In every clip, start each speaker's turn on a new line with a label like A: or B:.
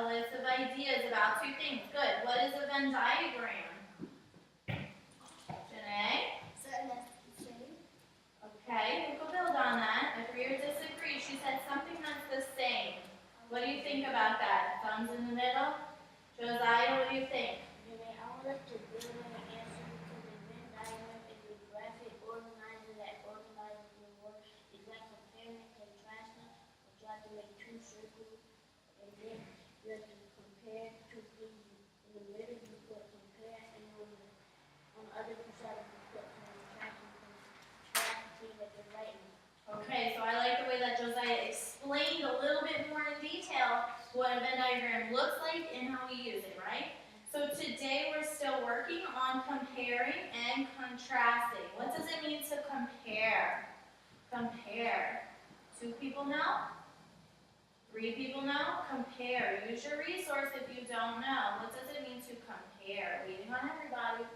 A: a list of ideas about two things. Good. What is a Venn diagram? Janae? Okay, we can build on that. Agree or disagree? She said something that's the same. What do you think about that? Thumbs in the middle? Josiah, what do you think?
B: I would like to build an answer because a Venn diagram is a graphic organizer that organizes the words. It's like comparing, contrasting, or trying to make two circles, and then you have to compare two things. In the middle, you put compare, and on the other side, you put contrasting at the right.
A: Okay, so I like the way that Josiah explained a little bit more in detail what a Venn diagram looks like and how we use it, right? So today we're still working on comparing and contrasting. What does it mean to compare? Compare. 2 people know? 3 people know? Compare. Use your resource if you don't know. What does it mean to compare? Waiting on everybody.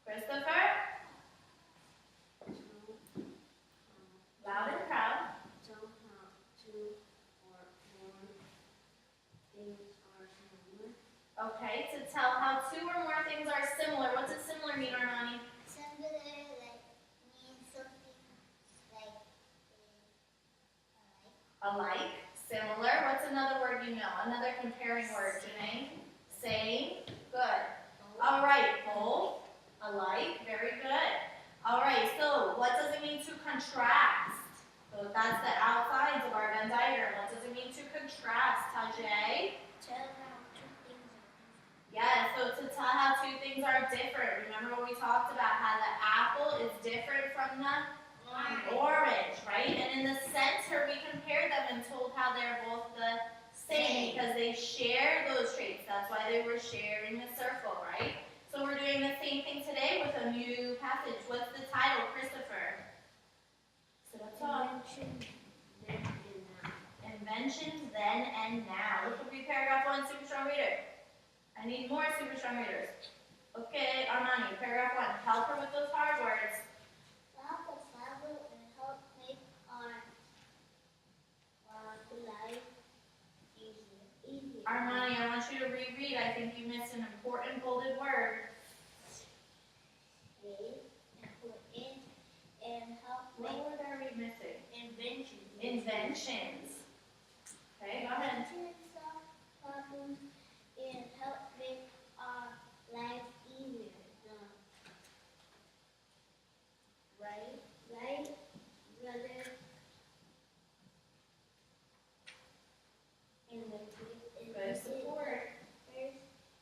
A: Christopher? Loud and proud. Okay, to tell how 2 or more things are similar. What does similar mean, Armani?
B: Similar, means something
A: Alike. Similar. What's another word you know? Another comparing word, Janae? Same. Good. All right, both. Alike. Very good. All right, so what does it mean to contrast? So that's the outsides of our Venn diagram. What does it mean to contrast? Tajay?
B: tell how two things are
A: Yes, so to tell how 2 things are different. Remember what we talked about, how the apple is different from the orange, right? And in the center, we compared them and told how they're both the same because they share those traits. That's why they were sharing a circle, right? So we're doing the same thing today with a new passage. What's the title, Christopher? Sit up tall. Inventions then and now. Which would be paragraph 1, super strong reader. I need more super strong readers. Okay, Armani, paragraph 1. Help her with those hard words.
B: Help us travel and help make our life easier.
A: Armani, I want you to reread. I think you missed an important bolded word.
B: Important and help
A: What
B: make
A: word are we missing?
B: inventions.
A: Inventions. Okay, go ahead.
B: Solve problems and help make our life easier. Right, brother. And
A: Good support.
B: First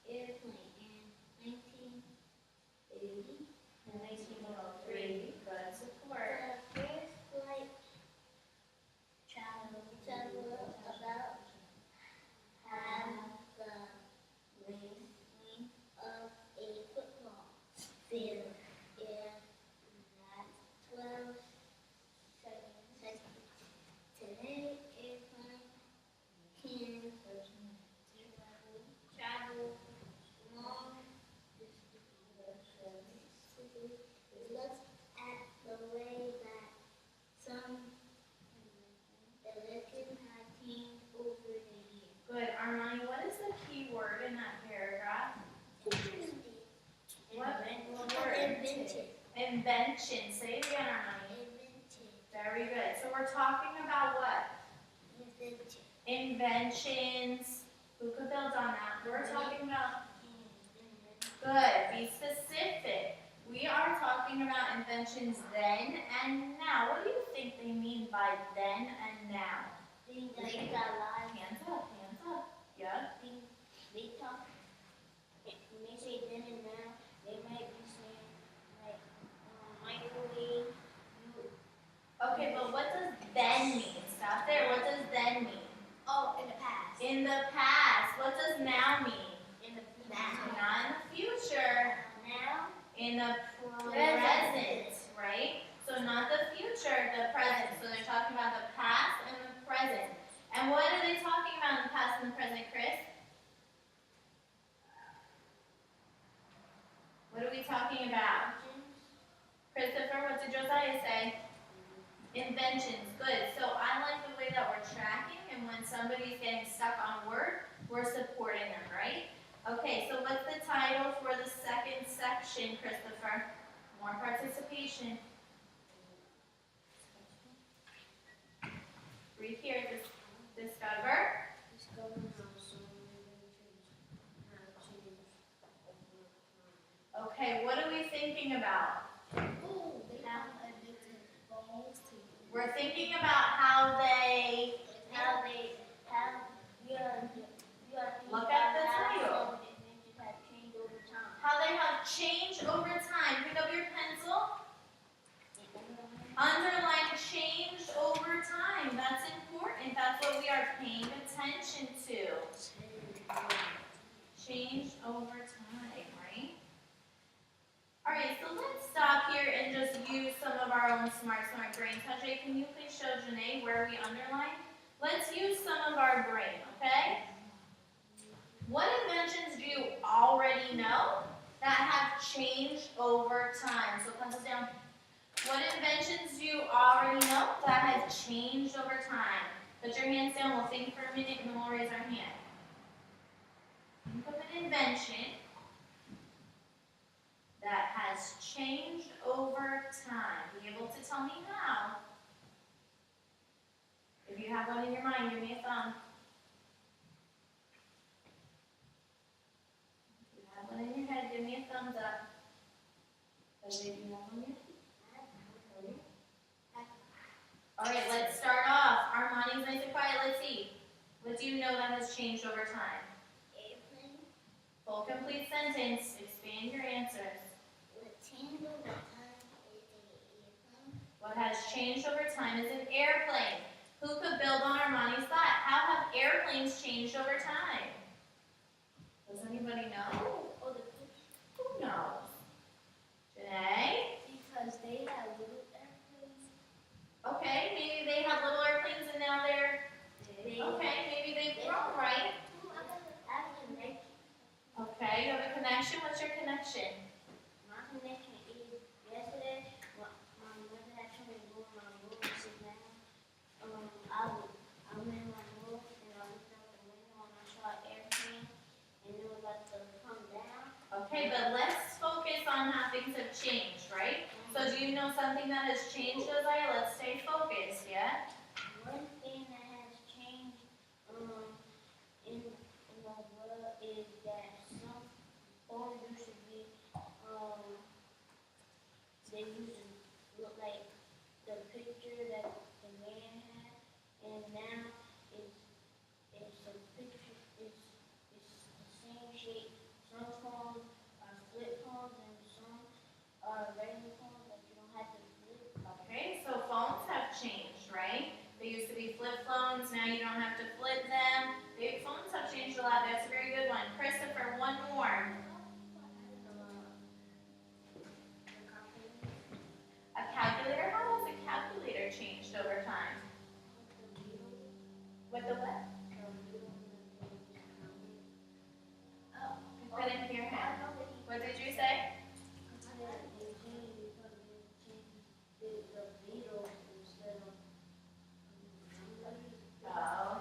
B: airplane in 1980.
A: In 1903. Good support.
B: The first flight travel about half the length of a football field in that 12 seconds. Today, airplane can travel long distances. Look at the way that some elections have changed over the years.
A: Good. Armani, what is the key word in that paragraph? What word?
B: Invention.
A: Invention. Say it again, Armani.
B: Invention.
A: Very good. So we're talking about what?
B: Invention.
A: Inventions. Who could build on that? We're talking about. Good. Be specific. We are talking about inventions then and now. What do you think they mean by then and now?
B: Things that you got live.
A: Hands up, hands up. Yeah.
B: Things they talk. When they say then and now, they might be saying like microwave.
A: Okay, but what does then mean? Stop there. What does then mean?
B: Oh, in the past.
A: In the past. What does now mean?
B: In the
A: Not in the future.
B: Now.
A: In the present, right? So not the future, the present. So they're talking about the past and the present. And what are they talking about in the past and the present, Chris? What are we talking about? Christopher, what did Josiah say? Inventions. Good. So I like the way that we're tracking, and when somebody's getting stuck on Word, we're supporting them, right? Okay, so what's the title for the second section, Christopher? More participation. Read here, discover.
B: Discover how some inventions have changed over time.
A: Okay, what are we thinking about?
B: Ooh, they have invented phones to
A: We're thinking about how they Look at the title.
B: some inventions have changed over time.
A: How they have changed over time. Pick up your pencil. Underline changed over time. That's important. That's what we are paying attention to. Changed over time, right? Alright, so let's stop here and just use some of our own smart brains. Tajay, can you please show Janae where we underline? Let's use some of our brain, okay? What inventions do you already know that have changed over time? So pencils down. What inventions do you already know that have changed over time? Put your hands down, we'll think for a minute, and then we'll raise our hand. Think of an invention that has changed over time. Be able to tell me how. If you have one in your mind, give me a thumb. If you have one in your head, give me a thumbs up. Does it you have one in your head? Alright, let's start off. Armani's nice and quiet. Let's see. What do you know that has changed over time?
B: Airplane.
A: Full complete sentence. Expand your answers.
B: What changed over time is an airplane.
A: What has changed over time is an airplane. Who could build on Armani's thought? How have airplanes changed over time? Does anybody know?
B: Oh,
A: Who knows? Janae?
B: because they have little airplanes.
A: Okay, maybe they have little airplanes and now they're... Okay, maybe they've grown, right? Okay, you have a connection? What's your connection?
B: My connection is yesterday, my mother had told me to go in my room and sit down. I'm in my room and I looked out the window and I saw an airplane and it was about to come down.
A: Okay, but let's focus on how things have changed, right? So do you know something that has changed, Josiah? Let's stay focused, yeah?
B: One thing that has changed in the world is that some phones used to be they used to look like the picture that the man had, and now it's a picture. It's the same shape. Some phones are flip phones and some are regular phones that you don't have to flip.
A: Okay, so phones have changed, right? They used to be flip phones, now you don't have to flip them. Big phones have changed a lot. That's a very good one. Christopher, one more. A calculator? How has a calculator changed over time? With the what? Oh, I couldn't hear him. What did you say?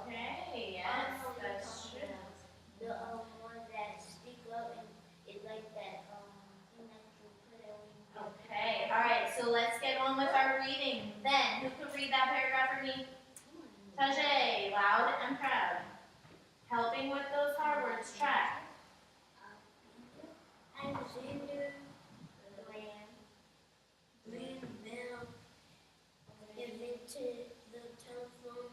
A: Okay, yes, that's true.
B: The ones that stick up and it's like that thing that you put it on.
A: Okay, all right, so let's get on with our reading. Then, who could read that paragraph for me? Tajay, loud and proud. Helping with those hard words, track.
B: Alexander Graham Bell invented the telephone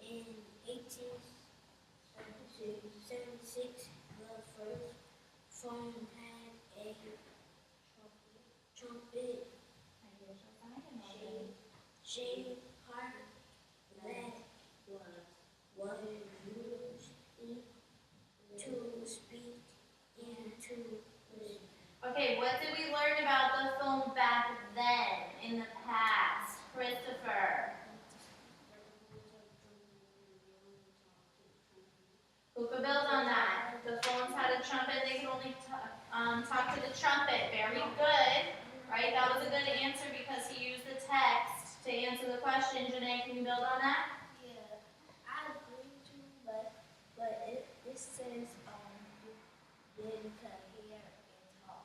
B: in 1876. The first phone had a trumpet shaped part that was used to speak into the
A: Okay, what did we learn about the phone back then, in the past? Christopher. Who could build on that? The phones had a trumpet, they could only talk to the trumpet. Very good, right? That was a good answer because he used the text to answer the question. Janae, can you build on that?
B: Yeah, I agree to This says then cut hair and talk.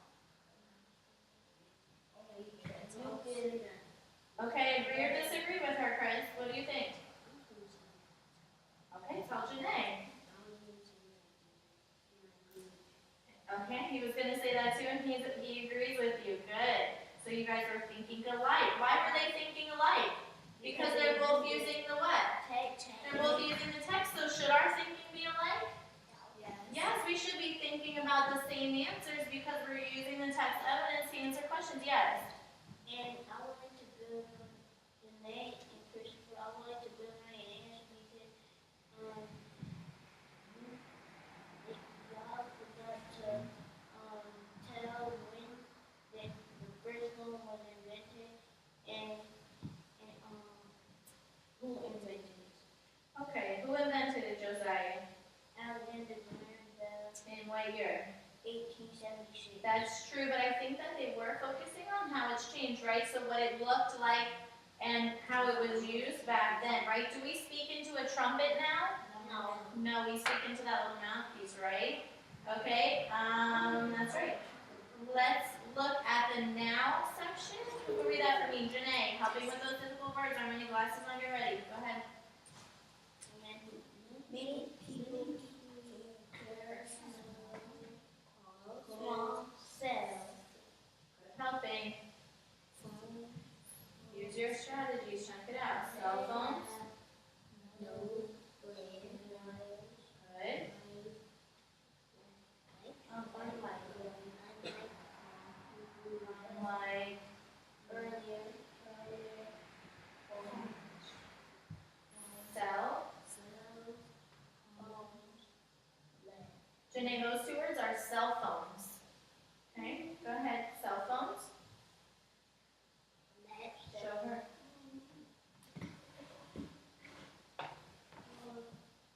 A: Okay, agree or disagree with her, Chris? What do you think? Okay, tell Janae. Okay, he was going to say that too, and he agrees with you. Good. So you guys are thinking alike. Why were they thinking alike? Because they're both using the what? They're both using the text, so should our thinking be alike? Yes, we should be thinking about the same answers because we're using the text evidence to answer questions. Yes.
B: And I would like to build on Janae and Christopher. I would like to build on an answer because y'all forgot to tell when that the first phone was invented and who invented it.
A: Okay, who invented it, Josiah?
B: Alexander Graham Bell,
A: In what year?
B: 1876.
A: That's true, but I think that they were focusing on how it's changed, right? So what it looked like and how it was used back then, right? Do we speak into a trumpet now?
B: No.
A: No, we speak into that little mouthpiece, right? Okay, that's right. Let's look at the now section. Who can read that for me? Janae, helping with those difficult words. How many glasses on your ready? Go ahead.
B: Many people small cells.
A: Helping. Use your strategies. Check it out. Cell phones. Good. Like cell. Janae, those two words are cell phones. Okay, go ahead. Cell phones. Show her.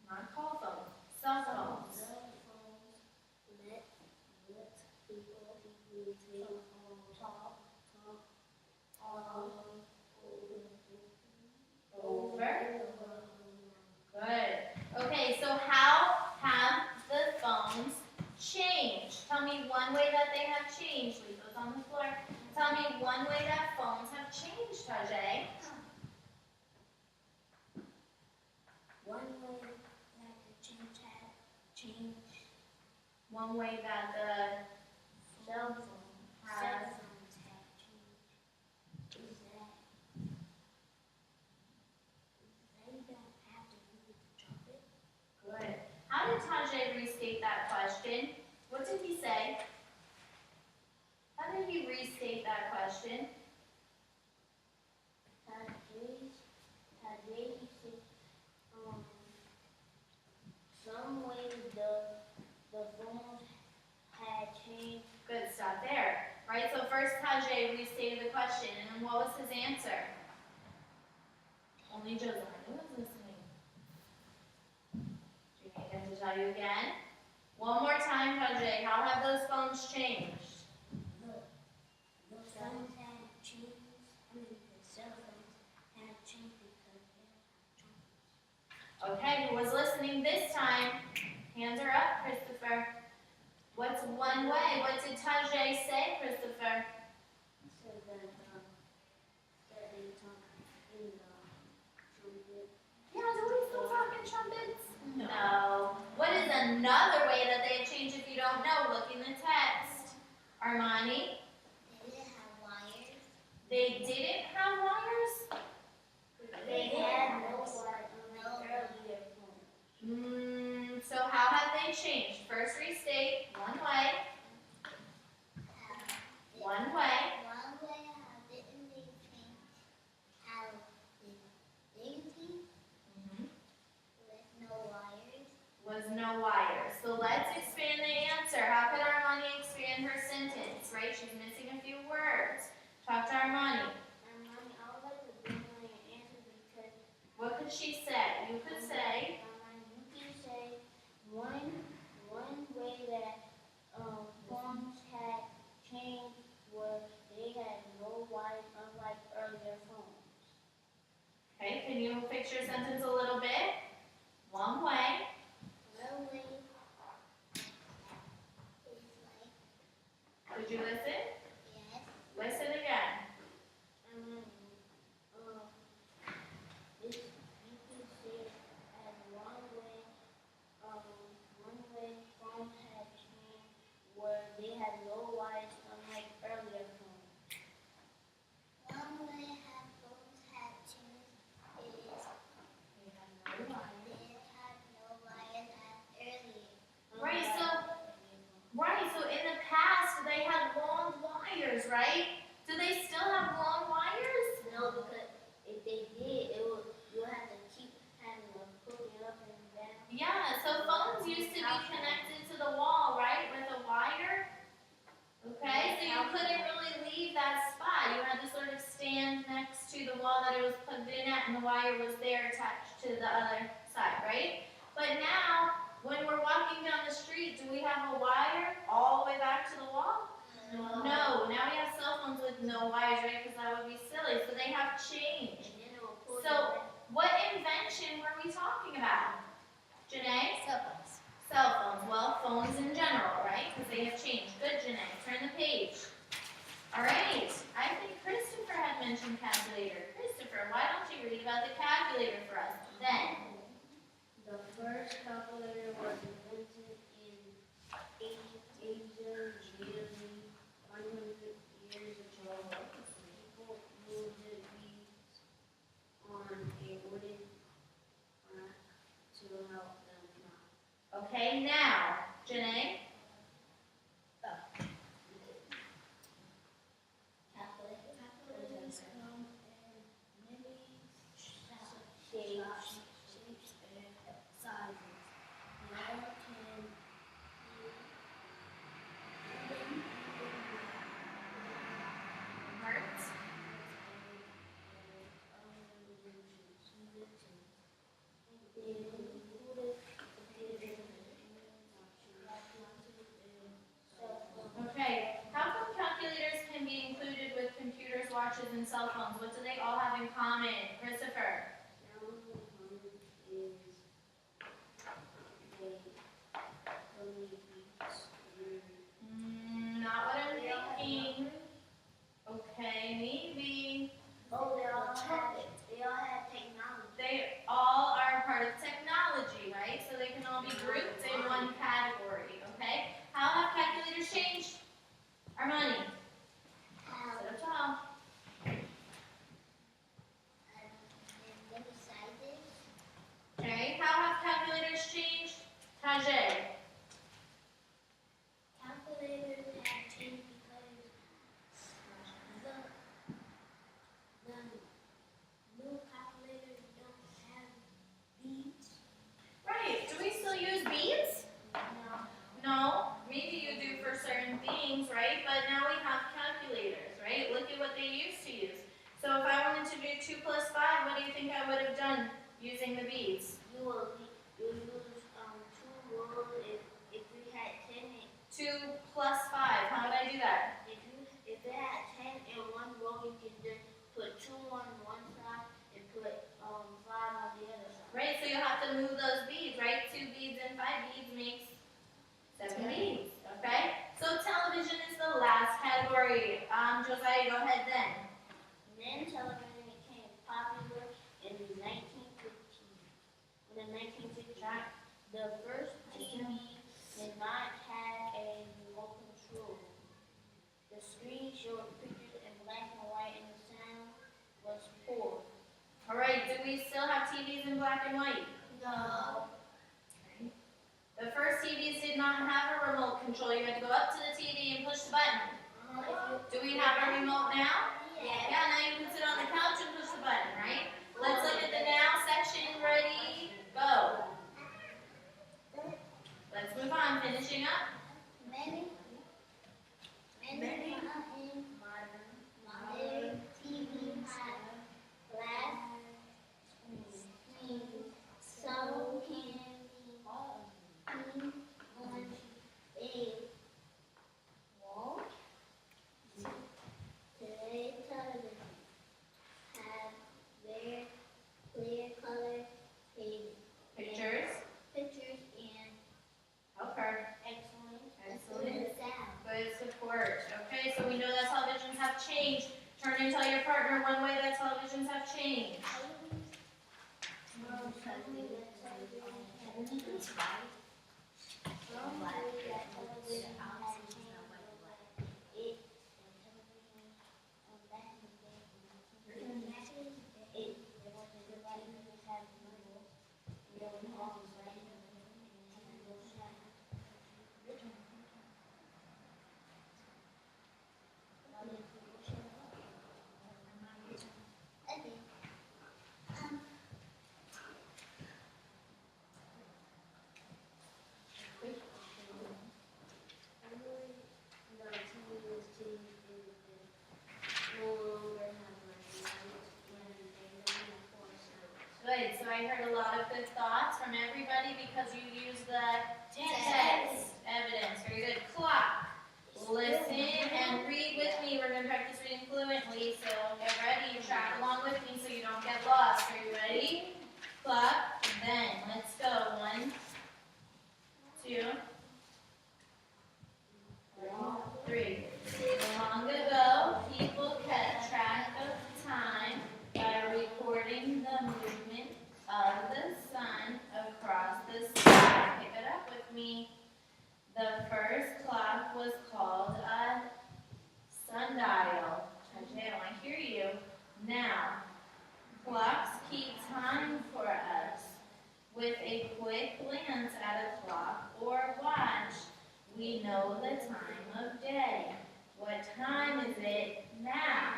A: Not call phones. Cell phones. Over. Good. Okay, so how have the phones changed? Tell me one way that they have changed. Leave those on the floor. Tell me one way that phones have changed, Tajay.
B: One way that the change
A: One way that the
B: cell phones have changed is that they don't have to use the trumpet.
A: Good. How did Tajay restate that question? What did he say? How did he restate that question?
B: Some ways the phones had changed.
A: Good, stop there. Right, so first Tajay restated the question, and then what was his answer? Only Josiah was listening. Do you need him to tell you again? One more time, Tajay. How have those phones changed?
B: The phones had changed. The cell phones had changed because they have trumpets.
A: Okay, who was listening this time? Hands are up, Christopher. What's one way? What did Tajay say, Christopher?
B: He said that they talk in the trumpet.
A: Yeah, do we still talk in trumpets? No. What is another way that they have changed if you don't know? Look in the text. Armani?
B: They didn't have wires.
A: They didn't have wires?
B: They had no wires unlike earlier phones.
A: So how have they changed? First restate, one way. One way.
B: One way how didn't they change how Daisy with no wires.
A: Was no wires. So let's expand the answer. How could Armani expand her sentence? Right? She's missing a few words. Talk to Armani.
B: Mommy, I would like to bring my answer because
A: What could she say? You could say,
B: you can say one way that phones had changed was they had no wires unlike earlier phones.
A: okay, can you fix your sentence a little bit? One way.
B: One way
A: other side, right? But now, when we're walking down the street, do we have a wire all the way back to the wall? No. Now we have cell phones with no wires, right? Because that would be silly. So they have changed. So what invention were we talking about? Janae?
C: Cell phones.
A: Cell phones. Well, phones in general, right? Because they have changed. Good, Janae. Turn the page. All right. I think Christopher had mentioned calculator. Christopher, why don't you read about the calculator for us? Then.
B: The first calculator was invented in ancient Asia, nearly 100 years ago. People moved the beads on a wooden rack to help them count.
A: Okay, now, Janae.
B: Calculators come in many shapes and sizes. Now can
A: Hearts. Okay, how come calculators can be included with computers, watches, and cell phones? What do they all have in common? Christopher. Not what I'm thinking. Okay, maybe.
B: Oh, they all have technology.
A: They all are part of technology, right? So they can all be grouped in one category, okay? How have calculators changed our money? Sit up tall. Okay, how have calculators changed? Tajay.
B: Calculators have changed because the new calculators don't have beads.
A: Right, do we still use beads? No, maybe you do for certain things, right? But now we have calculators, right? Look at what they used to use. So if I wanted to do 2 plus 5, what do you think I would have done using the beads?
B: You will use 2 rows if we had 10.
A: 2 plus 5, how would I do that?
B: If it had 10 in one row, you can just put 2 on one side and put 5 on the other side.
A: Right, so you have to move those beads, right? 2 beads and 5 beads makes 7 beads, okay? So television is the last category. Josiah, go ahead then.
B: Then television became popular in 1915. In the 1950s, the first TV did not have a remote control. The screen showed pictures in black and white and the sound was poor.
A: All right, do we still have TVs in black and white?
B: No.
A: The first TVs did not have a remote control. You had to go up to the TV and push the button. Do we have a remote now?
B: Yeah.
A: Yeah, now you can sit on the couch and push the button, right? Let's look at the now section. Ready? Go. Let's move on. Finishing up.
B: Many modern TVs have glass screens. Some can be seen on a wall. Today television have very clear color
A: Pictures.
B: pictures and
A: Okay.
B: excellent sound.
A: Good support. Okay, so we know that televisions have changed. Turn and tell your partner one way that televisions have changed. I heard a lot of good thoughts from everybody because you used the text evidence. Very good. Clock. Listen and read with me. We're going to practice reading fluently, so get ready. Track along with me so you don't get lost. Are you ready? Clock. Then, let's go. 1, 2, 3. Long ago, people kept track of time by recording the movement of the sun across the sky. Pick it up with me. The first clock was called a sundial. Tajay, I want to hear you. Now, clocks keep time for us. With a quick glance at a clock or watch, we know the time of day. What time is it now?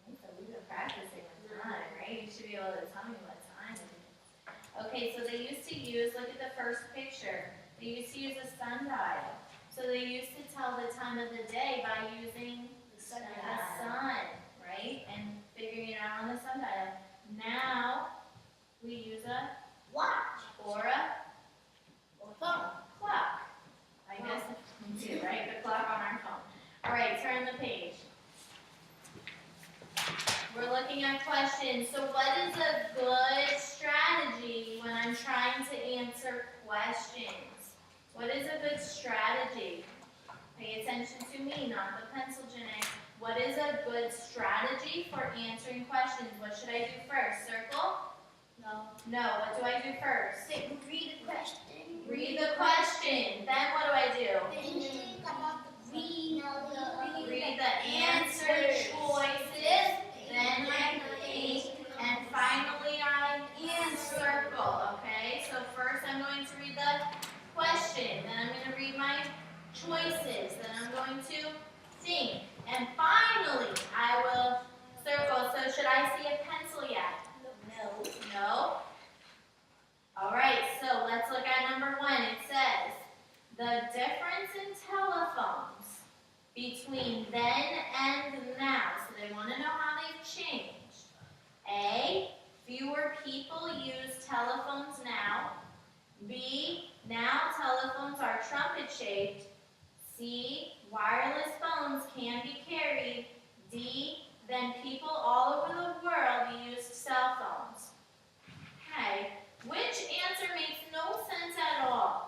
A: So we've been practicing the time, right? You should be able to tell me what time it is. Okay, so they used to use, look at the first picture. They used to use a sundial. So they used to tell the time of the day by using the sun, right? And figuring it out on the sundial. Now, we use a watch or a phone. Clock. I guess we do, right? The clock on our phone. All right, turn the page. We're looking at questions. So what is a good strategy when I'm trying to answer questions? What is a good strategy? Pay attention to me, not the pencil, Janae. What is a good strategy for answering questions? What should I do first? Circle? No. No, what do I do first?
B: Read the question.
A: Read the question. Then what do I do? Read the answer choices. Then I think. And finally I circle. Okay? So first I'm going to read the question. Then I'm going to read my choices. Then I'm going to think. And finally I will circle. So should I see a pencil yet?
B: No.
A: No? All right, so let's look at number 1. It says, the difference in telephones between then and now. So they want to know how they've changed. A, fewer people use telephones now. B, now telephones are trumpet-shaped. C, wireless phones can be carried. D, then people all over the world used cell phones. Okay, which answer makes no sense at all?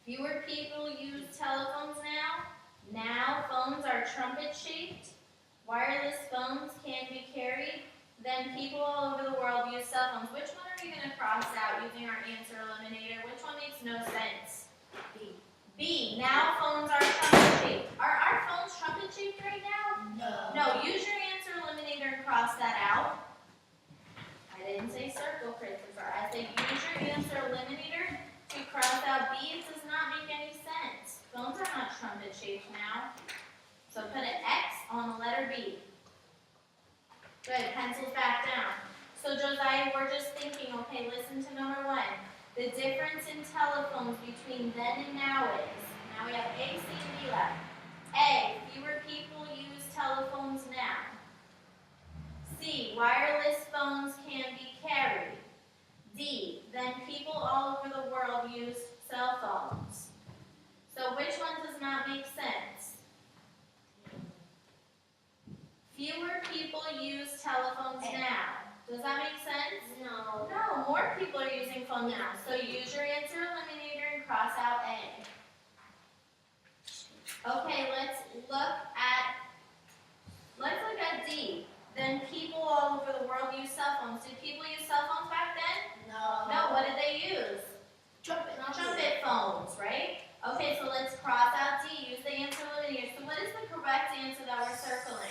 A: Fewer people use telephones now. Now phones are trumpet-shaped. Wireless phones can be carried. Then people all over the world use cell phones. Which one are we going to cross out using our answer eliminator? Which one makes no sense?
B: B.
A: B. Now phones are trumpet-shaped. Are our phones trumpet-shaped right now?
B: No.
A: No. Use your answer eliminator and cross that out. I didn't say circle, Christopher. I said use your answer eliminator to cross out B. It does not make any sense. Phones are not trumpet-shaped now. So put an X on the letter B. Good. Pencils back down. So Josiah, we're just thinking, okay, listen to number 1. The difference in telephones between then and now is, now we have A, C, and D left. A, fewer people use telephones now. C, wireless phones can be carried. D, then people all over the world use cell phones. So which one does not make sense? Fewer people use telephones now. Does that make sense?
B: No.
A: No, more people are using phones now. So use your answer eliminator and cross out A. Okay, let's look at D. Then people all over the world use cell phones. Did people use cell phones back then?
B: No.
A: No, what did they use?
B: Trumpet.
A: Trumpet phones, right? Okay, so let's cross out D. Use the answer eliminator. So what is the correct answer that we're circling?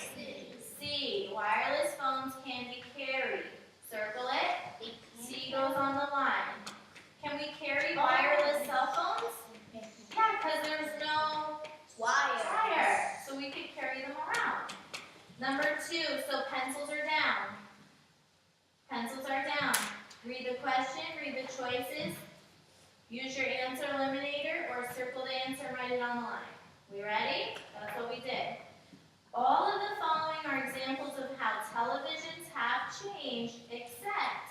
A: C. Wireless phones can be carried. Circle it. C goes on the line. Can we carry wireless cell phones? Yeah, because there's no wire. So we could carry them around. Number 2, so pencils are down. Pencils are down. Read the question, read the choices. Use your answer eliminator or circle the answer and write it on the line. We ready? That's what we did. All of the following are examples of how televisions have changed except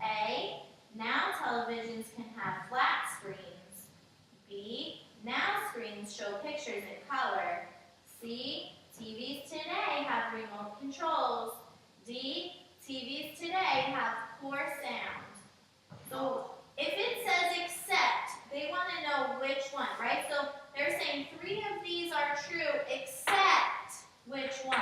A: A, now televisions can have flat screens. B, now screens show pictures in color. C, TVs today have remote controls. D, TVs today have poor sound. So if it says except, they want to know which one, right? So they're saying 3 of these are true except which one?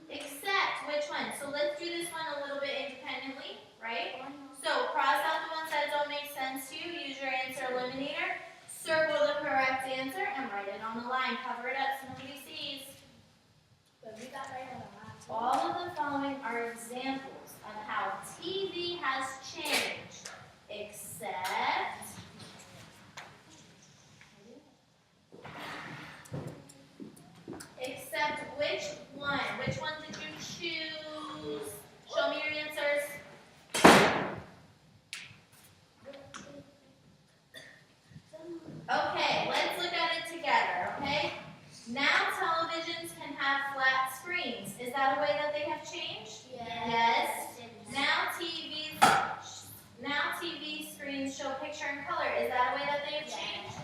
A: Except which one? So let's do this one a little bit independently, right? So cross out the ones that don't make sense to you. Use your answer eliminator. Circle the correct answer and write it on the line. Cover it up so nobody sees. All of the following are examples of how TV has changed, except which one? Which one did you choose? Show me your answers. Okay, let's look at it together, okay? Now televisions can have flat screens. Is that a way that they have changed? Yes. Now TV screens show picture in color. Is that a way that they have changed?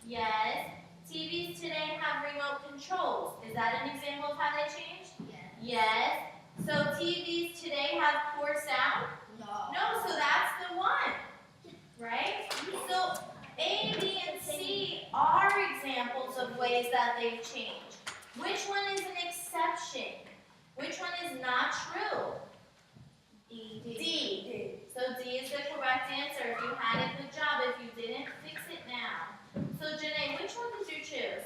A: Yes. TVs today have remote controls. Is that an example of how they changed? Yes. So TVs today have poor sound? No, so that's the one, right? So A, B, and C are examples of ways that they've changed. Which one is an exception? Which one is not true? D. So D is the correct answer. If you had it, good job. If you didn't, fix it now. So Janae, which one did you choose?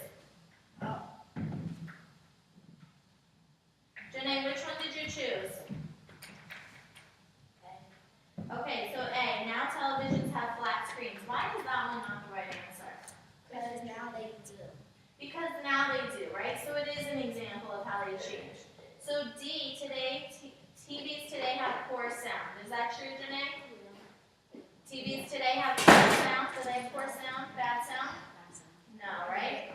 A: Janae, which one did you choose? Okay, so A, now televisions have flat screens. Why is that one not the right answer?
B: Because now they do.
A: Because now they do, right? So it is an example of how they changed. So D, TVs today have poor sound. Is that true, Janae? TVs today have poor sound. Do they have poor sound? Bad sound? No, right?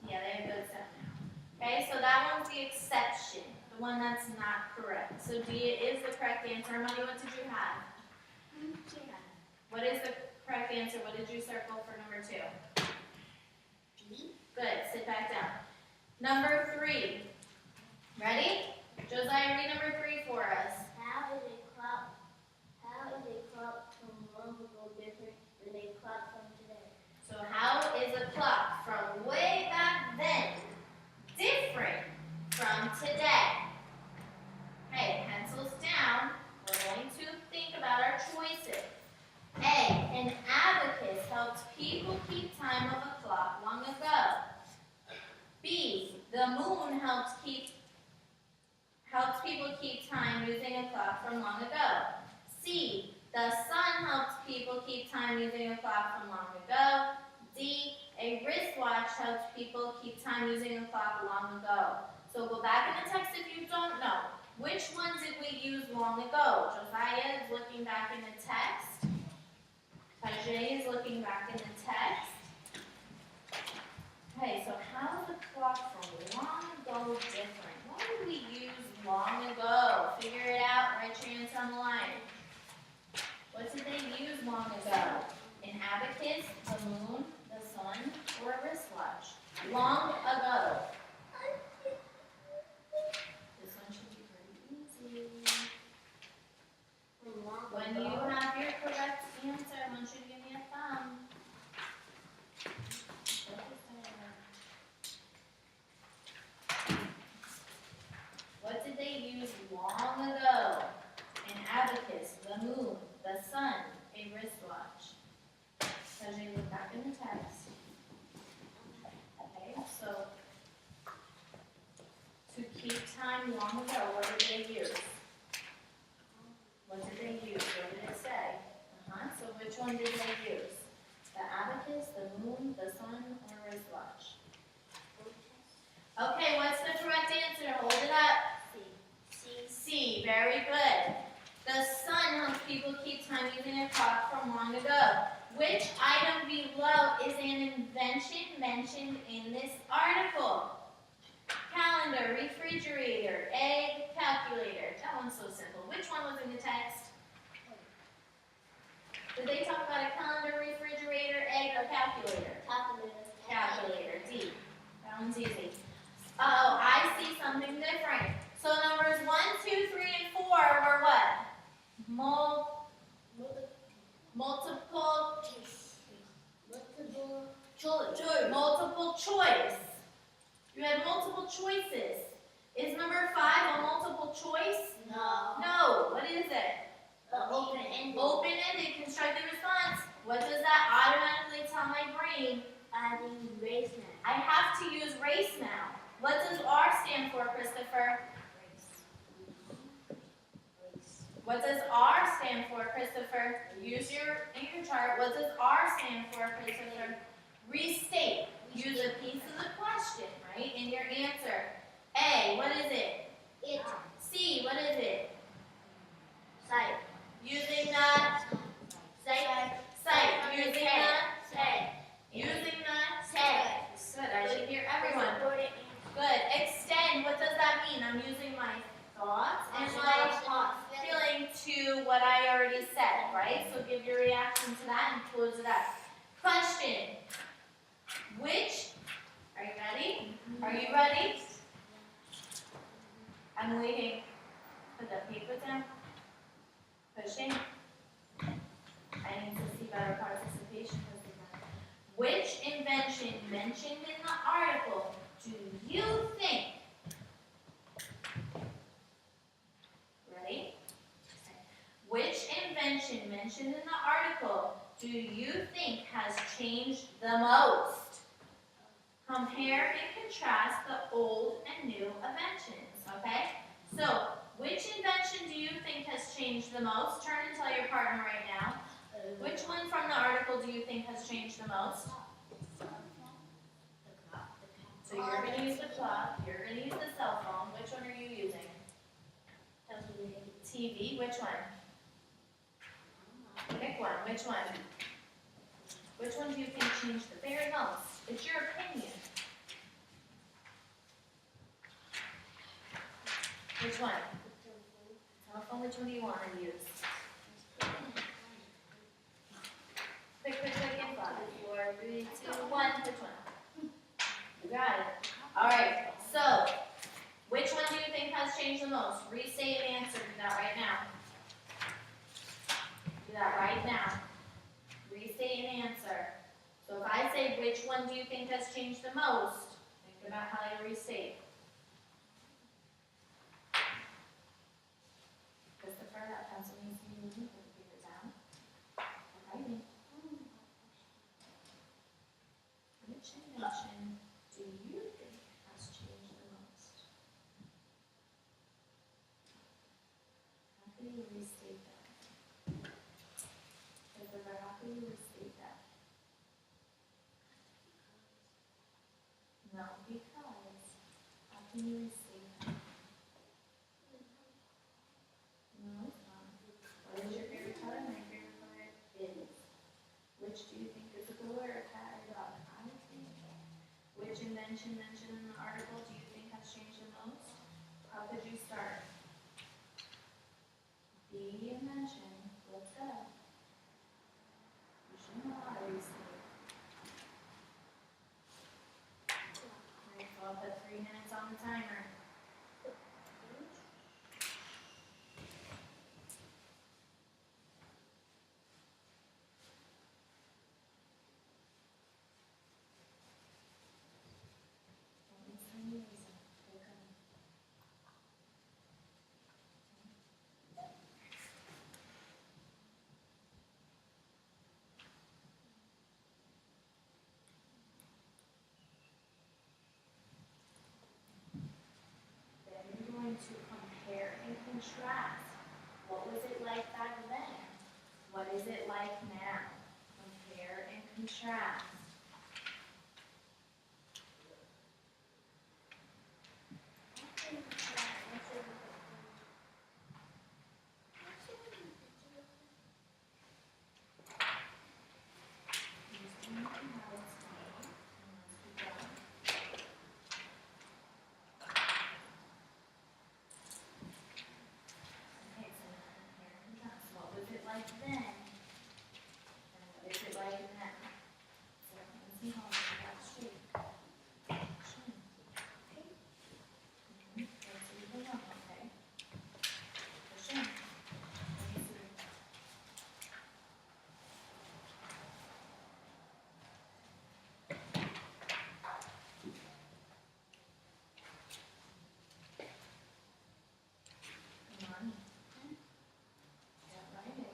A: Yeah, they have good sound now. Okay, so that one's the exception, the one that's not correct. So D is the correct answer. Money, what did you have? What is the correct answer? What did you circle for number 2? Good. Sit back down. Number 3. Ready? Josiah, read number 3 for us.
B: How is a clock from long ago different than a clock from today?
A: So how is a clock from way back then different from today? Okay, pencils down. We're going to think about our choices. A, an abacus helped people keep time of a clock long ago. B, the moon helped people keep time using a clock from long ago. C, the sun helped people keep time using a clock from long ago. D, a wristwatch helped people keep time using a clock long ago. So go back in the text if you don't know. Which one did we use long ago? Josiah is looking back in the text. Tajay is looking back in the text. Okay, so how is the clock from long ago different? What did we use long ago? Figure it out, write your answer on the line. What did they use long ago? An abacus, the moon, the sun, or a wristwatch? Long ago. This one should be pretty easy. When you have your correct answer, I want you to give me a thumb. What did they use long ago? An abacus, the moon, the sun, a wristwatch. As you look back in the text. Okay, so to keep time long ago, what did they use? What did they use? What did it say? So which one did they use? The abacus, the moon, the sun, or wristwatch? Okay, what's the correct answer? Hold it up. C. Very good. The sun helps people keep time using a clock from long ago. Which item below is an invention mentioned in this article? calendar, refrigerator, egg, calculator. That one's so simple. Which one was in the text? Did they talk about a calendar, refrigerator, egg, or calculator?
B: Calculator.
A: Calculator, D. That one's easy. Oh, I see something different. So numbers 1, 2, 3, and 4 were what? Multiple
B: Choice.
A: multiple choice. You had multiple choices. Is number 5 a multiple choice?
B: No.
A: No. What is it?
B: Open-ended.
A: Open-ended constructive response. What does that automatically tell my brain?
B: Adding race now.
A: I have to use race now. What does R stand for, Christopher? What does R stand for, Christopher? Use your anchor chart. What does R stand for, Christopher? Restate. Use a piece of the question, right, in your answer. A, what is it?
B: It.
A: C, what is it?
B: Sight.
A: Using the site. Using the
B: Say.
A: using the
B: Say.
A: Good. I should hear everyone. Good. Extend. What does that mean? I'm using my thoughts and my feeling to what I already said, right? So give your reaction to that and close it up. Question. Which, are you ready? Are you ready? I'm waiting. Put the paper down. Pushing. I need to see better participation. Which invention mentioned in the article do you think? Ready? Which invention mentioned in the article do you think has changed the most? Compare and contrast the old and new inventions, okay? So, which invention do you think has changed the most? Turn and tell your partner right now. Which one from the article do you think has changed the most? So you're going to use the clock, you're going to use the cell phone. Which one are you using? TV, which one? Pick one, which one? Which one do you think changed the very most? It's your opinion. Which one? Telephone, which one do you want to use? Quick, and 5, 4, 3, 2, 1. Which one? You got it. All right. So, which one do you think has changed the most? Restate and answer. Do that right now. Do that right now. Restate and answer. So if I say which one do you think has changed the most, think about how you restate. Christopher, that pencil needs to be moving. Put the paper down. Writing. Which invention do you think has changed the most? How can you restate that? Christopher, how can you restate that? No, because. How can you restate that? No, it's not. What is your favorite color? My favorite color is. Which do you think is a boy or a cat or a dog? I think. Which invention mentioned in the article do you think has changed the most? How could you start? The invention. Let's go. You should know how to restate. Alright, so I'll put 3 minutes on the timer. Then you're going to compare and contrast. What was it like back then? What is it like now? Compare and contrast. then? And what is it like now? So let's see how that's shape. Chin. Okay. Let's see the one, okay? Push in. Let me see. Come on. Get right in.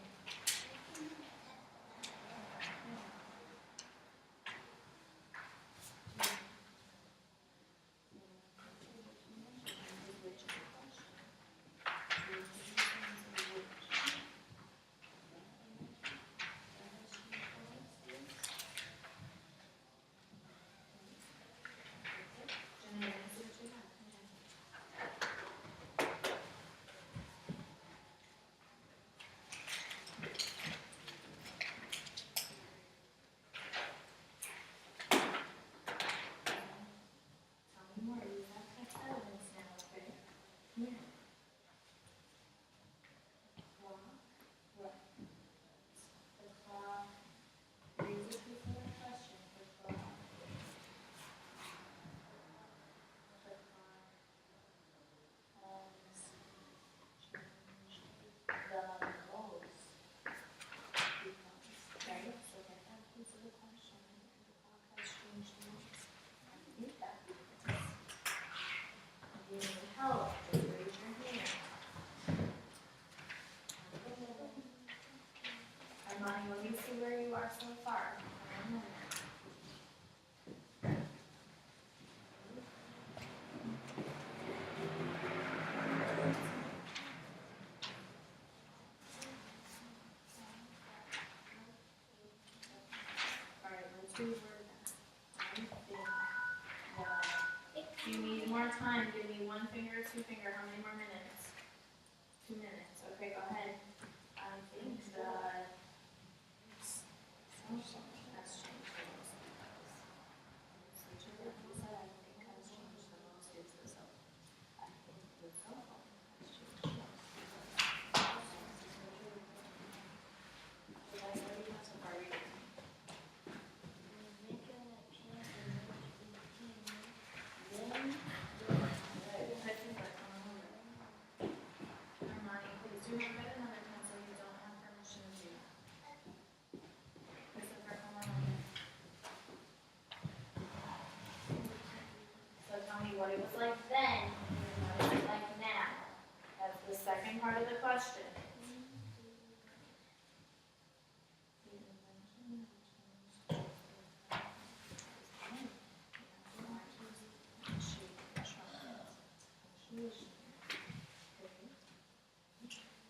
A: Tell me more. You have text evidence now, okay? Here. Clock. What? The clock. Read the proof of the question. The clock. The clock has changed the goals. Because, right? So get that proof of the question. The clock has changed the goals. I think that because if you need help, just raise your hand. Armani, let me see where you are so far. Alright, let's reword that. I think if you need more time, give me 1 finger, 2 finger, how many more minutes? 2 minutes, okay, go ahead. I think the cell phone has changed the most. Teacher, he said I think has changed the most is the cell phone. I think the cell phone has changed the most. What do you have so far reading? Armani, please do not get another pencil. You don't have permission to do that. Christopher, come on over. So tell me what it was like then and what is it like now. That's the second part of the question.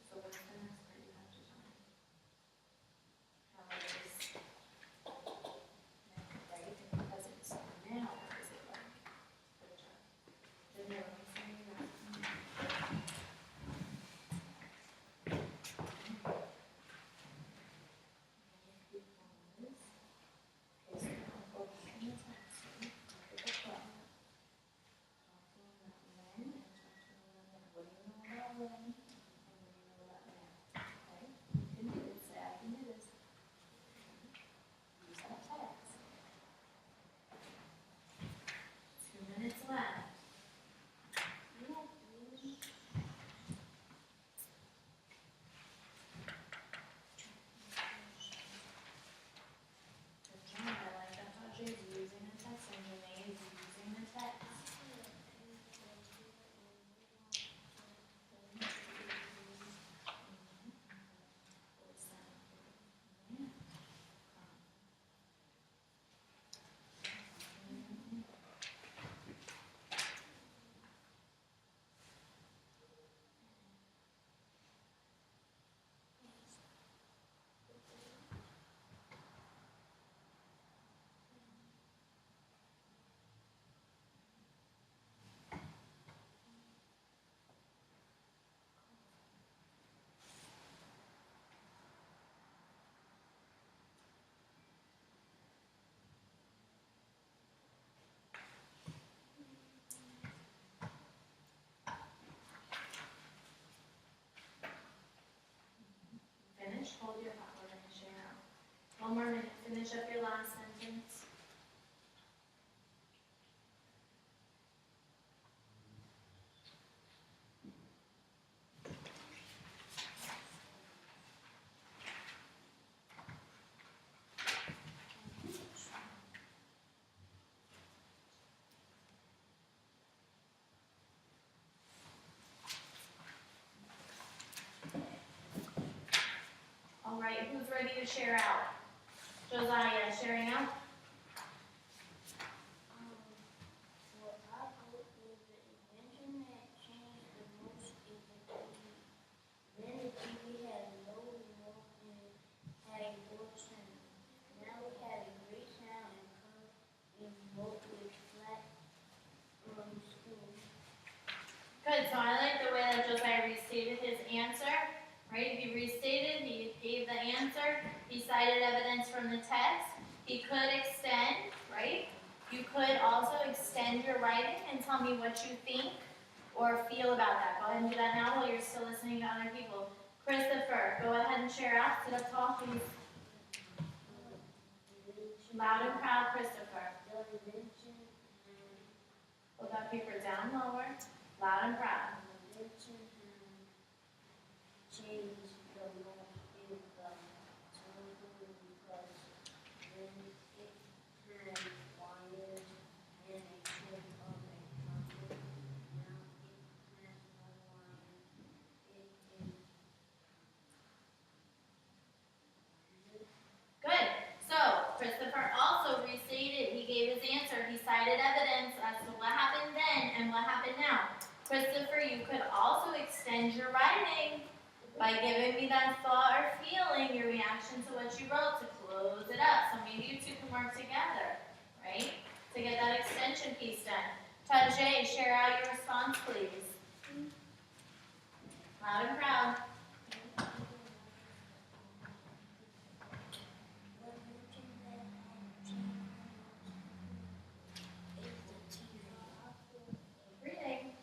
A: So what's the finish, hold your thought, we're gonna share out. One more minute, finish up your last sentence. All right, who's ready to share out? Josiah, sharing out?
B: What I hope is the invention that changed the most is the TV. Then the TV had no remote and had a board center. Now we have a great sound and color and remote with flat screen.
A: Good, so I like the way that Josiah restated his answer, right? He restated, he gave the answer, he cited evidence from the text, he could extend, right? You could also extend your writing and tell me what you think or feel about that. Go ahead and do that now while you're still listening to other people. Christopher, go ahead and share out. Sit up tall, please. Loud and proud, Christopher. Hold that paper down lower. Loud and proud.
B: Change the most in the telephone because then it had wires and a chip of a computer. Now it has no wire. It is
A: Good. So, Christopher also restated, he gave his answer. He cited evidence as to what happened then and what happened now. Christopher, you could also extend your writing by giving me that thought or feeling, your reaction to what you wrote to close it up. So maybe you two can work together, right? To get that extension piece done. Tajay, share out your response, please. Loud and proud. Reading.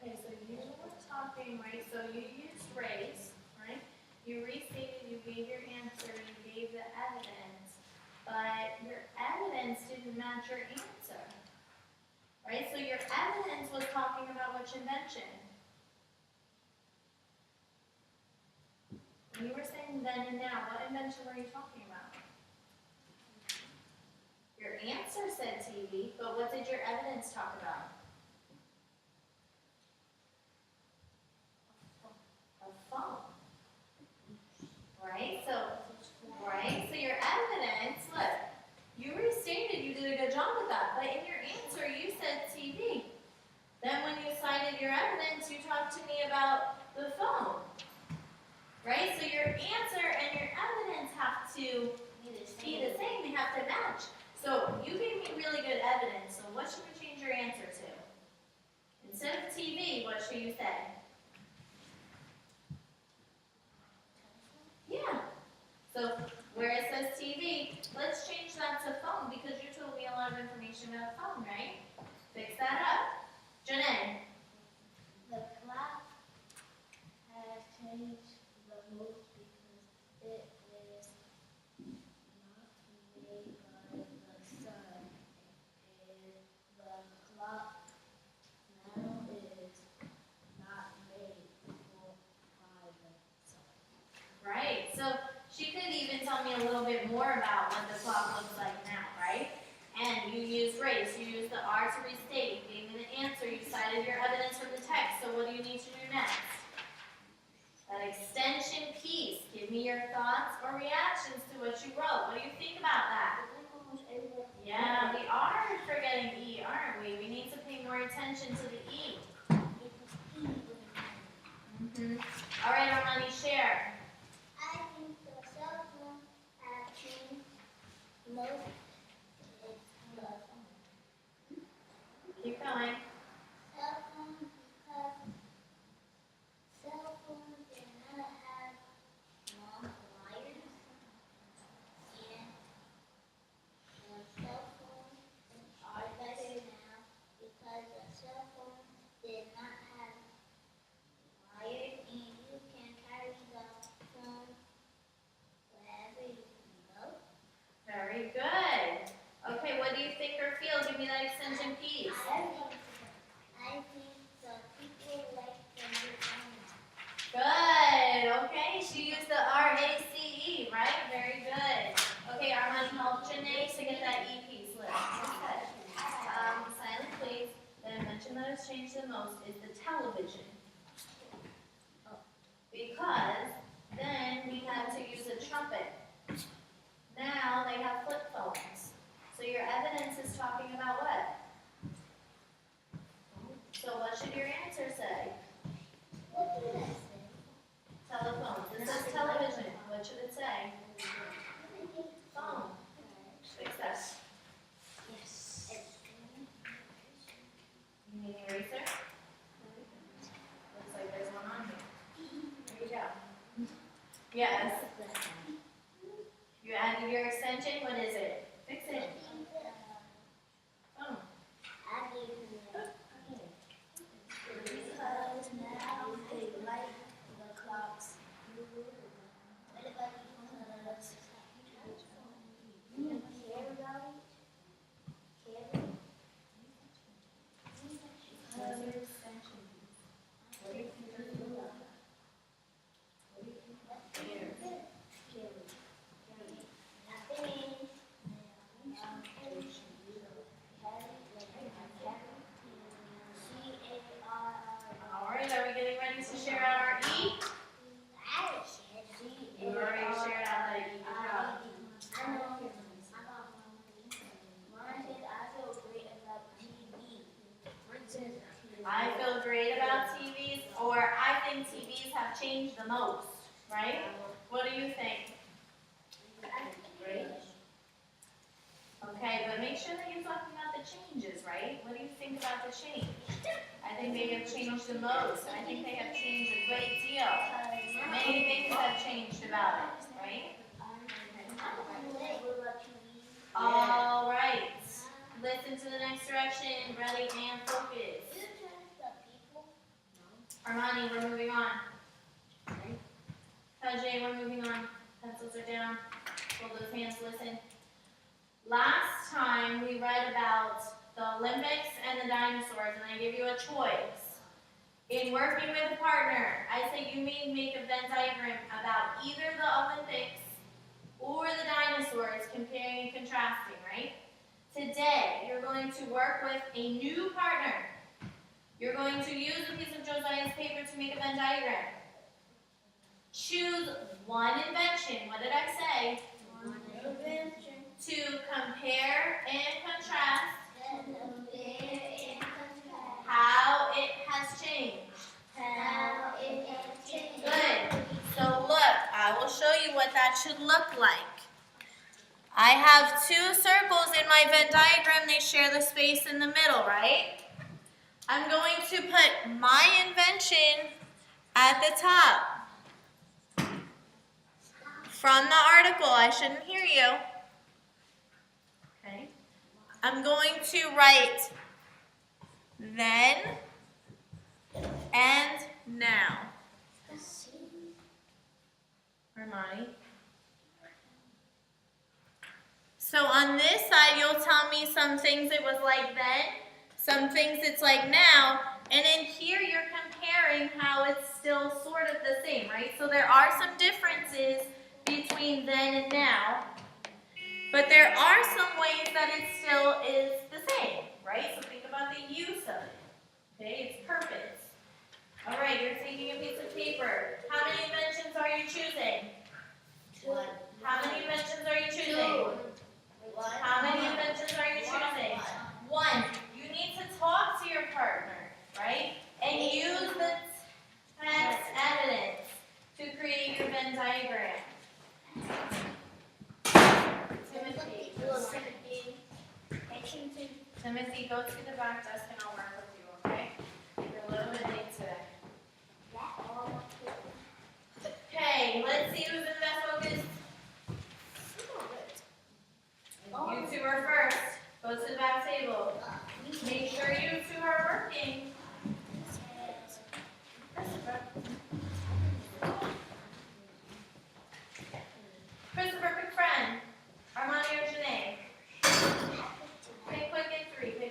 A: Okay, so you were talking, right? So you used race, right? You restated, you gave your answer, you gave the evidence, but your evidence didn't match your answer, right? So your evidence was talking about which invention? When you were saying then and now, what invention were you talking about? Your answer said TV, but what did your evidence talk about? A phone. Right? So your evidence, look, you restated, you did a good job with that, but in your answer you said TV. Then when you cited your evidence, you talked to me about the phone. Right? So your answer and your evidence have to be the same, they have to match. So you gave me really good evidence, so what should we change your answer to? Instead of TV, what should you say? Yeah. So where it says TV, let's change that to phone because you told me a lot of information about phone, right? Fix that up. Janae.
B: The clock has changed the most because it is not made by the sun, and the clock now is not made by the sun.
A: Right. So she could even tell me a little bit more about what the clock looks like now, right? And you used race, you used the R to restate, you gave me the answer, you cited your evidence from the text, so what do you need to do next? That extension piece, give me your thoughts or reactions to what you wrote. What do you think about that? Yeah, we are forgetting E, aren't we? We need to pay more attention to the E. All right, Armani, share.
B: I think the cell phone has changed most.
A: Keep going.
B: Cell phone because cell phone did not have long wires and
A: me that extension piece.
B: I think the people like the new phone.
A: Good. Okay, she used the RACE, right? Very good. Okay, Armani, help Janae to get that E piece list. Good. Silent, please. The invention that has changed the most is the television. Because then we had to use a trumpet. Now they have flip phones. So your evidence is talking about what? So what should your answer say?
B: What do that say?
A: Telephone. This says television. What should it say? Phone. Fix that.
B: Yes.
A: You need an eraser? Looks like there's one on here. There you go. Yes. You added your extension. What is it? Fix it. Phone.
B: I gave you that. Because now they like the clocks. What about because you care about it? Care?
A: What's your extension? What do you think you're doing? All right, are we getting ready to share out our E? You already shared out that E. Good job. I feel great about TVs, or I think TVs have changed the most, right? What do you think? Great. Okay, but make sure that you're talking about the changes, right? What do you think about the change? I think they have changed the most. I think they have changed a great deal. Many things have changed about it, right? All right. Listen to the next direction. Ready and focus. Armani, we're moving on. Tajay, we're moving on. Pencils are down. Hold those hands, listen. Last time we read about the Olympics and the dinosaurs, and I gave you a choice. In working with a partner, I said you may make a Venn diagram about either the Olympics or the dinosaurs, comparing and contrasting, right? Today, you're going to work with a new partner. You're going to use a piece of Josiah's paper to make a Venn diagram. Choose one invention. What did I say?
B: One invention.
A: To compare and contrast how it has changed. Good. So look, I will show you what that should look like. I have two circles in my Venn diagram. They share the space in the middle, right? I'm going to put my invention at the top. From the article, I shouldn't hear you. Okay. I'm going to write then and now. Armani. So on this side, you'll tell me some things it was like then, some things it's like now, and in here you're comparing how it's still sort of the same, right? So there are some differences between then and now, but there are some ways that it still is the same, right? So think about the use of it, okay? Its purpose. All right, you're taking a piece of paper. How many inventions are you choosing?
B: One.
A: How many inventions are you choosing? How many inventions are you choosing? One. You need to talk to your partner, right? And use the text evidence to create your Venn diagram. Timothy, go to the back desk and I'll work with you, okay? You're a little bit late today. Okay, let's see who's in that focus. You two are first. Go to the back table. Make sure you two are working. Christopher, pick friend. Armani or Janae? Pick quick in three.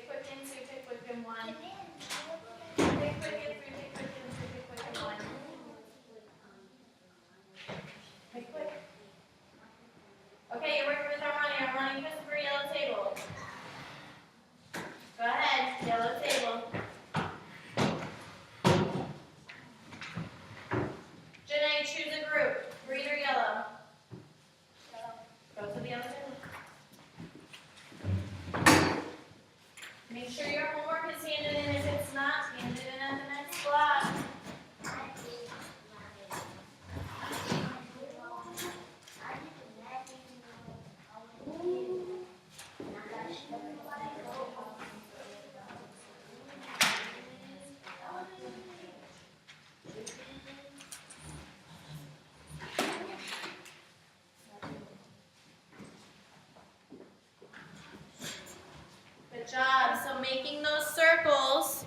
A: making those circles.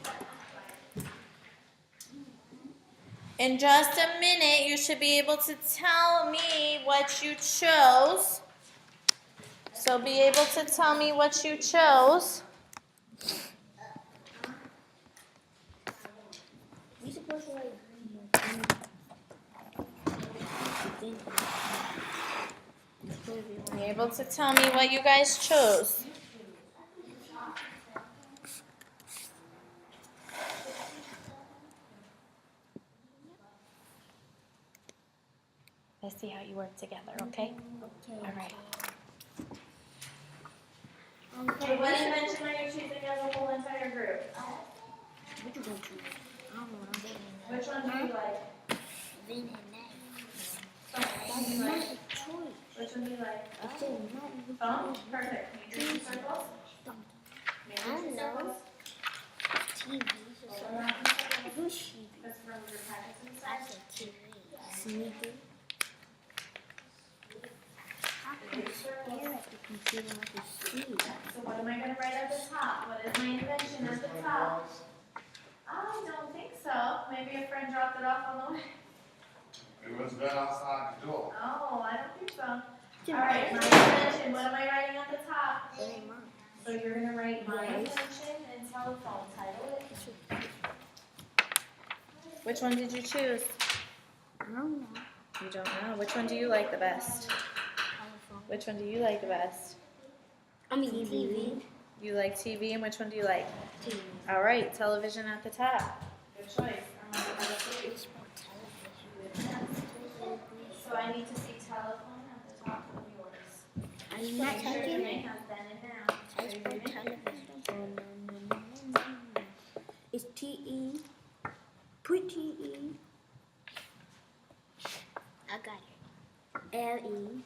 A: In just a minute, you should be able to tell me what you chose. So be able to tell me what you chose.
B: We supposed to write
A: Be able to tell me what you guys chose. Let's see how you work together, okay?
B: Okay.
A: All right. Okay, what invention are you choosing as a whole entire group?
B: What you gonna choose? I don't know.
A: Which one do you like?
B: Then and that.
A: Which one do you like? Which one do you like?
B: I said not
A: Phone? Perfect. Can you do some circles?
B: I don't know. TV. Who's TV?
A: That's from your packets and
B: I
A: stuff.
B: said TV. Sneaker. I can stare at the computer and I can see.
A: So what am I going to write at the top? What is my invention at the top? I don't think so. Maybe a friend dropped it off on the way.
C: It was been outside the door.
A: Oh, I don't think so. All right, my invention. What am I writing at the top? So you're going to write my invention and telephone. Title it. Which one did you choose?
B: I don't know.
A: You don't know. Which one do you like the best? Which one do you like the best?
B: I mean TV.
A: You like TV, and which one do you like?
B: TV.
A: All right, television at the top. Good choice. So I need to see telephone at the top of yours.
B: I'm not
A: Make sure your
B: touching
A: name
B: it.
A: has then and now.
B: I spelled television. It's T-E. Put T-E. I got it. L-E.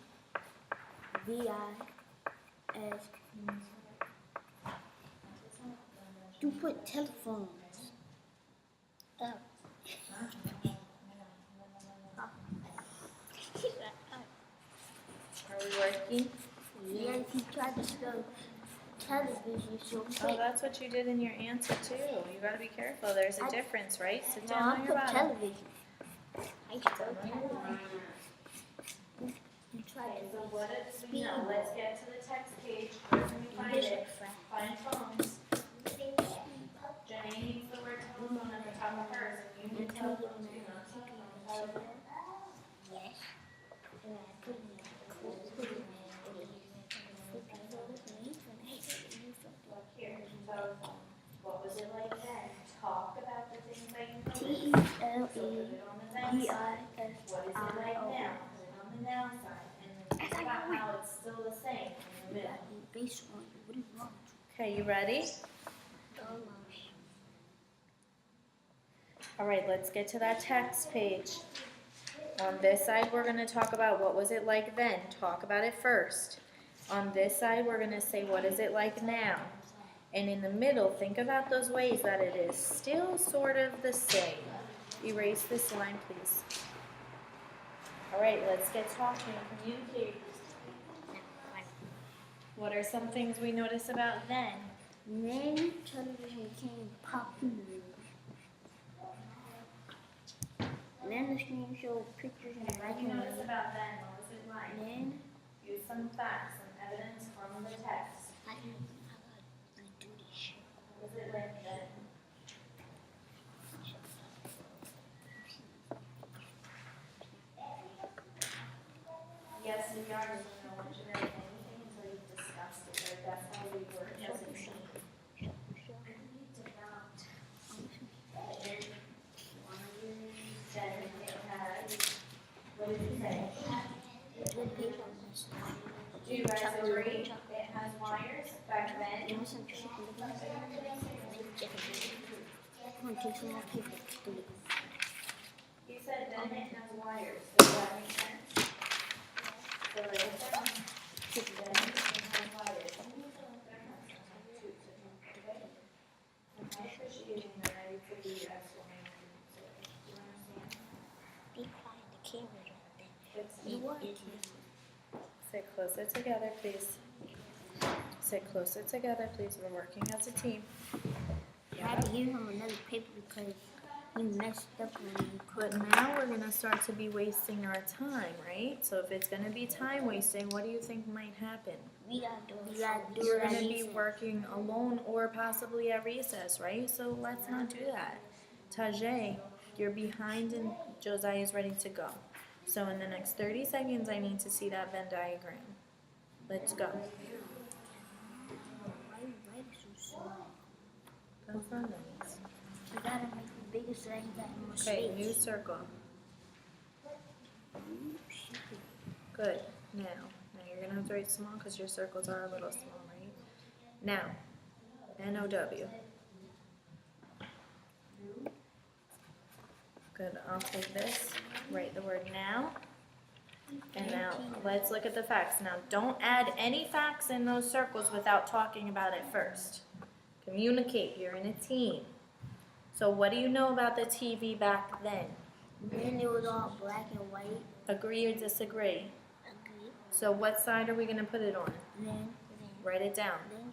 B: V-I-S. You put telephones. Oh.
A: Are we working?
B: Yeah, if you try to spell television, so
A: Oh, that's what you did in your answer too. You got to be careful. There's a difference, right? Sit
B: no,
A: down
B: I
A: on your
B: put
A: bottom.
B: television. I spelled television. You try
A: Okay,
B: to
A: so what is we know? Let's get to the text page. Where can we find it? Find phones. Jenny needs the word telephone at the top of hers, and you need telephone too, not telephone.
B: Yes. And I put it
A: Look here, telephone. What was it like then? Talk about the things that you know.
B: T-E-L-E.
A: So put it on the then side. What is it like now? Put it on the now side. And then think about how it's still the same in the middle.
B: Based on what is wrong?
A: Okay, you ready?
B: Almost.
A: All right, let's get to that text page. On this side, we're going to talk about what was it like then. Talk about it first. On this side, we're going to say what is it like now. And in the middle, think about those ways that it is still sort of the same. Erase this line, please. All right, let's get talking. Communicate. What are some things we notice about then?
B: Then television became popular. And then the screen showed pictures and
A: What do you notice about then? What was it like?
B: then
A: Use some facts, some evidence from the text.
B: I gotta do this shit.
A: What was it like then? Yes, we are going to want you to write anything until you've discussed it, right? That's how we work as a team. Then it has, what did it say? Do you guys agree it has wires back then?
B: Give me some chicken. Come on, take some more people.
A: You said then it has wires, does that make sense? So write it down. Then it has wires. I'm appreciating that I put the explanation. Do you understand?
B: Be quiet, the camera's right there.
A: It's
B: You are.
A: Sit closer together, please. Sit closer together, please. We're working as a team.
B: I had to give him another paper because he messed up when he
A: But now we're gonna start to be wasting our time, right? So if it's gonna be time wasting, what do you think might happen?
B: we gotta do
A: You're
B: it at
A: gonna be
B: recess.
A: working alone or possibly at recess, right? So let's not do that. Tajay, you're behind and Josiah is ready to go. So in the next 30 seconds, I need to see that Venn diagram. Let's go.
B: Why you write so small?
A: That's not nice.
B: You gotta make it bigger so that he got more
A: Okay,
B: space.
A: new circle. Good. Now you're gonna have to write small because your circles are a little small, right? Now, N-O-W. Good, I'll take this, write the word now. And now, let's look at the facts. Now, don't add any facts in those circles without talking about it first. Communicate, you're in a team. So what do you know about the TV back then?
B: Then it was all black and white.
A: Agree or disagree?
B: Agree.
A: So what side are we gonna put it on?
B: Then
A: Write it down.
B: TV.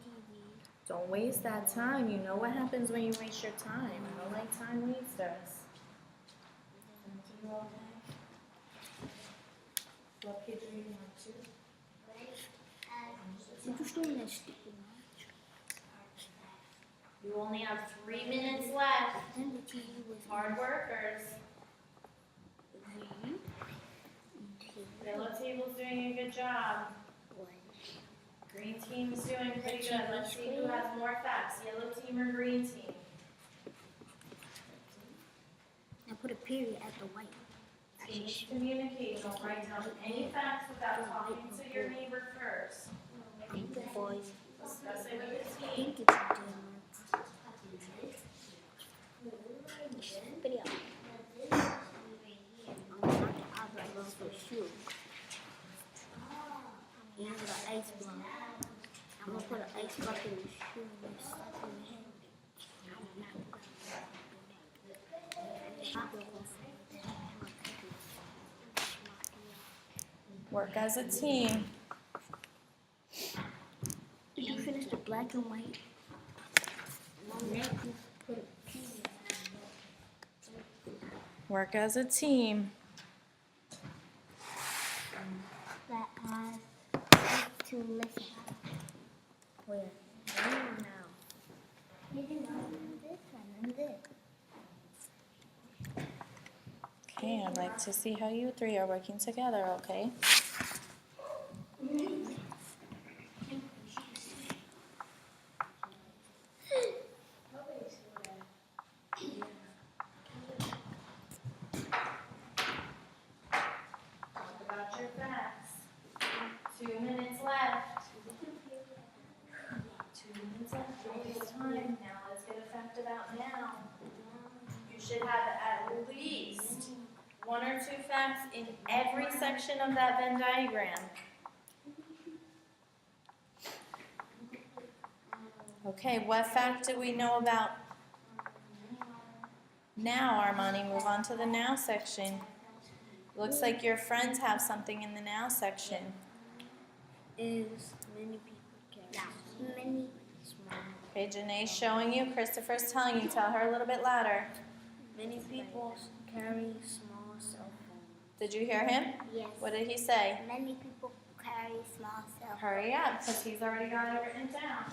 A: Don't waste that time. You know what happens when you waste your time. I don't like time wasters. What page are you on to?
B: You're just doing that stupid match.
A: You only have 3 minutes left.
B: Then the TV was
A: Hard workers. Yellow table's doing a good job. Green team's doing pretty good. Let's see who has more facts, yellow team or green team.
B: Now put a period at the white.
A: Teams communicate. Don't write down any facts without talking to your neighbor first.
B: Thank you, boys.
A: Discuss it with the team.
B: Thank you, Jim. Video. I'm not the eyebrow for shoe. And the ice block. I'm gonna put an ice block in the shoe and stuff in the head.
A: Work as a team.
B: Did you finish the black and white? Next, you put a P.
A: Work as a team.
B: That has to listen. Where? Now. You didn't know this and then this.
A: Okay, I'd like to see how you three are working together, okay? Talk about your facts. 2 minutes left. 2 minutes left, don't waste time. Now let's get a fact about now. You should have at least 1 or 2 facts in every section of that Venn diagram. Okay, what fact do we know about now, Armani? Move on to the now section. Looks like your friends have something in the now section.
B: Is many people carry many small.
A: Okay, Janae's showing you, Christopher's telling you. Tell her a little bit louder.
B: Many people carry small cell phones.
A: Did you hear him?
B: Yes.
A: What did he say?
B: Many people carry small cell phones.
A: Hurry up, because he's already got it written down.